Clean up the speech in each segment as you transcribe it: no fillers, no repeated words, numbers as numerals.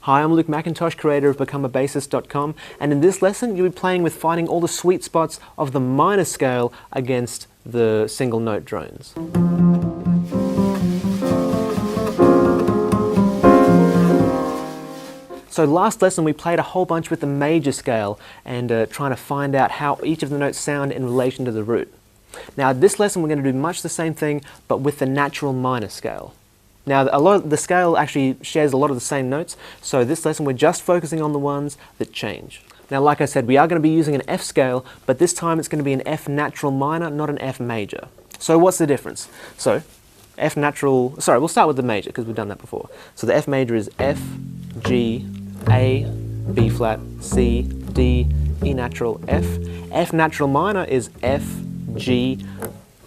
Hi, I'm Luke McIntosh, creator of BecomeABassist.com, and in this lesson you'll be playing with finding all the sweet spots of the minor scale against the single note drones. So last lesson we played a whole bunch with the major scale and trying to find out how each of the notes sound in relation to the root. Now this lesson we're going to do much the same thing but with the natural minor scale. Now the scale actually shares a lot of the same notes, so this lesson we're just focusing on the ones that change. Now like I said, we are going to be using an F scale, but this time it's going to be an F natural minor, not an F major. So what's the difference? So F natural, sorry, we'll start with the major because we've done that before. So the F major is F, G, A, B flat, C, D, E natural, F. F natural minor is F, G,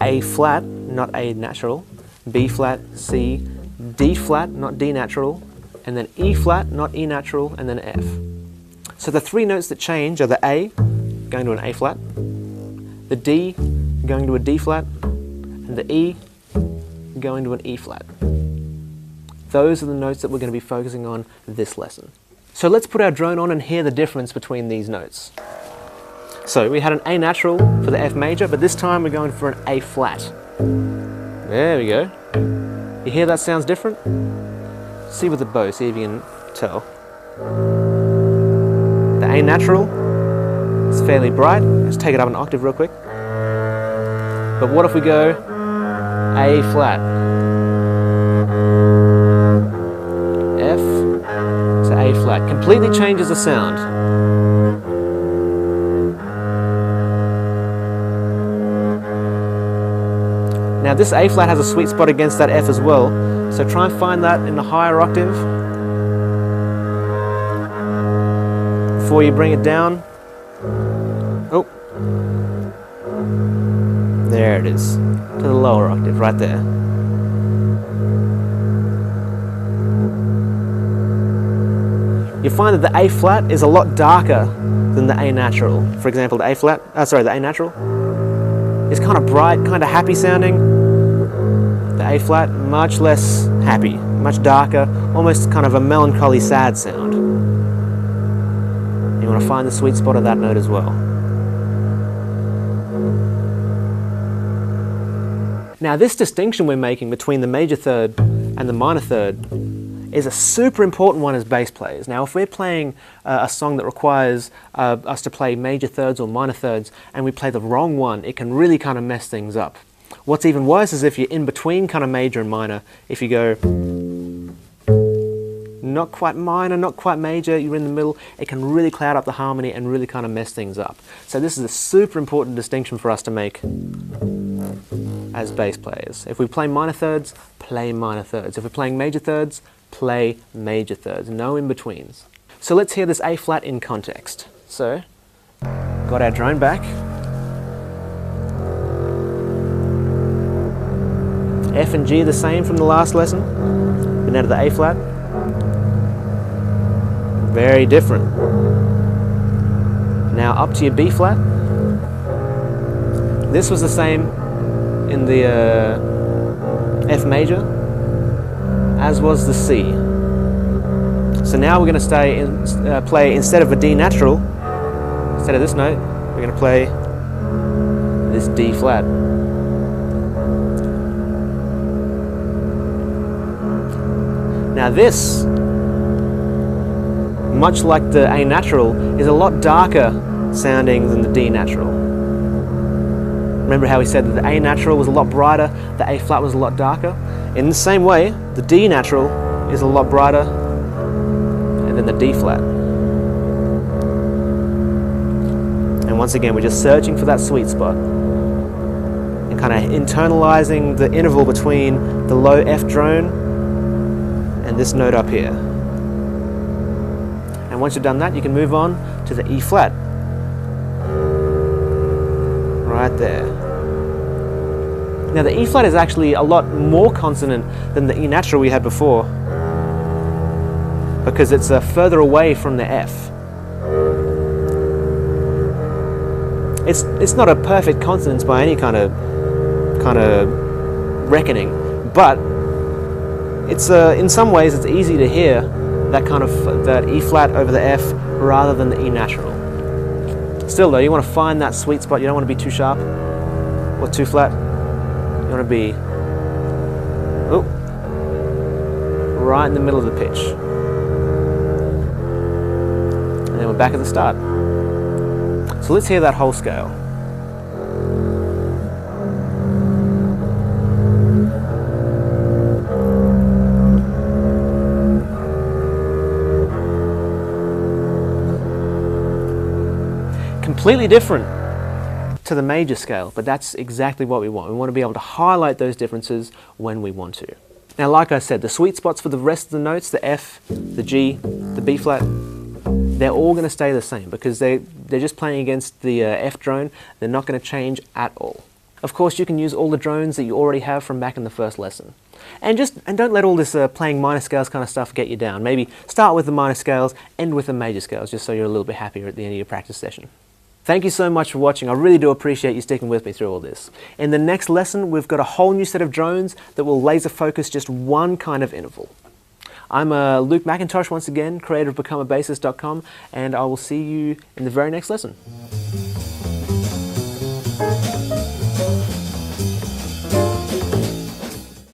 A flat, not A natural, B flat, C, D flat, not D natural, and then E flat, not E natural, and then F. So the three notes that change are the A, going to an A flat, the D, going to a D flat, and the E, going to an E flat. Those are the notes that we're going to be focusing on this lesson. So let's put our drone on and hear the difference between these notes. So we had an A natural for the F major, but this time we're going for an A flat. There we go. You hear that sounds different? See with the bow, see if you can tell. The A natural is fairly bright. Let's take it up an octave real quick. But what if we go A flat? F to A flat. Completely changes the sound. Now this A flat has a sweet spot against that F as well, so try and find that in the higher octave before you bring it down. Oh, there it is, to the lower octave, right there. You find that the A flat is a lot darker than the A natural. For example, the A natural is kind of bright, kind of happy sounding. The A flat, much less happy, much darker, almost kind of a melancholy, sad sound. You want to find the sweet spot of that note as well. Now this distinction we're making between the major third and the minor third is a super important one as bass players. Now if we're playing a song that requires us to play major thirds or minor thirds and we play the wrong one, it can really kind of mess things up. What's even worse is if you're in between kind of major and minor. If you go not quite minor, not quite major, you're in the middle, it can really cloud up the harmony and really kind of mess things up. So this is a super important distinction for us to make as bass players. If we play minor thirds, play minor thirds. If we're playing major thirds, play major thirds. No in-betweens. So let's hear this A flat in context. So, got our drone back. F and G are the same from the last lesson, but now to the A flat. Very different. Now up to your B flat. This was the same in the F major, as was the C. So now we're going to play, instead of a D natural, instead of this note, we're going to play this D flat. Now this, much like the A natural, is a lot darker sounding than the D natural. Remember how we said that the A natural was a lot brighter, the A flat was a lot darker? In the same way, the D natural is a lot brighter than the D flat. And once again, we're just searching for that sweet spot and kind of internalizing the interval between the low F drone and this note up here. And once you've done that, you can move on to the E flat. Right there. Now the E flat is actually a lot more consonant than the E natural we had before, because it's further away from the F. It's not a perfect consonance by any kind of reckoning, but it's in some ways it's easy to hear that E flat over the F rather than the E natural. Still though, you want to find that sweet spot. You don't want to be too sharp or too flat. You want to be right in the middle of the pitch. And then we're back at the start. So let's hear that whole scale. Completely different to the major scale, but that's exactly what we want. We want to be able to highlight those differences when we want to. Now, like I said, the sweet spots for the rest of the notes, the F, the G, the B flat, they're all going to stay the same because they're just playing against the F drone. They're not going to change at all. Of course, you can use all the drones that you already have from back in the first lesson. And don't let all this playing minor scales kind of stuff get you down. Maybe start with the minor scales, end with the major scales, just so you're a little bit happier at the end of your practice session. Thank you so much for watching. I really do appreciate you sticking with me through all this. In the next lesson, we've got a whole new set of drones that will laser focus just one kind of interval. I'm Luke McIntosh once again, creator of BecomeABassist.com, and I will see you in the very next lesson.